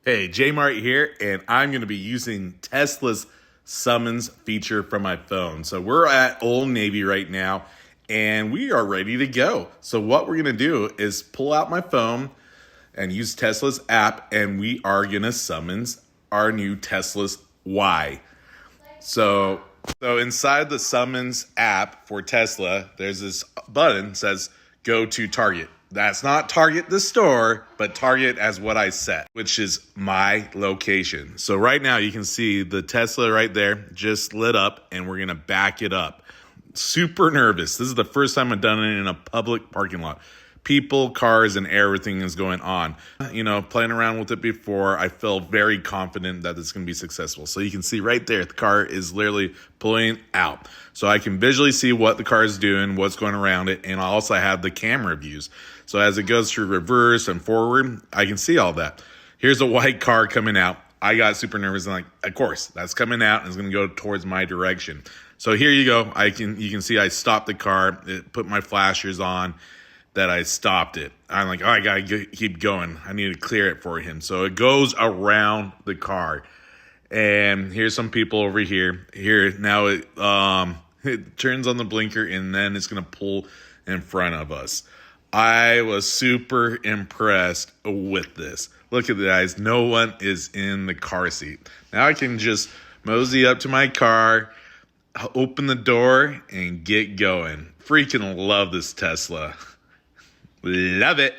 Hey, J-Mart here, and I'm going to be using Tesla's summons feature from my phone. So we're at Old Navy right now, and we are ready to go. So what we're going to do is pull out my phone and use Tesla's app, and we are going to summons our new Tesla's Y. So inside the summons app for Tesla, there's this button that says go to Target. That's not Target the store, but Target as what I set, which is my location. So right now you can see the Tesla right there just lit up, and we're going to back it up. Super nervous. This is the first time I've done it in a public parking lot. People, cars, and everything is going on. Playing around with it before, I feel very confident that it's going to be successful. So you can see right there, the car is literally pulling out. So I can visually see what the car is doing, what's going around it, and I also have the camera views. So as it goes through reverse and forward, I can see all that. Here's a white car coming out. I got super nervous and of course, that's coming out and it's going to go towards my direction. So here you go. You can see I stopped the car. It put my flashers on that I stopped it. I'm like, I gotta keep going. I need to clear it for him. So it goes around the car. And here's some people over here. Here, now it turns on the blinker and then it's gonna pull in front of us. I was super impressed with this. Look at the guys. No one is in the car seat. Now I can just mosey up to my car, open the door, and get going. Freaking love this Tesla. Love it.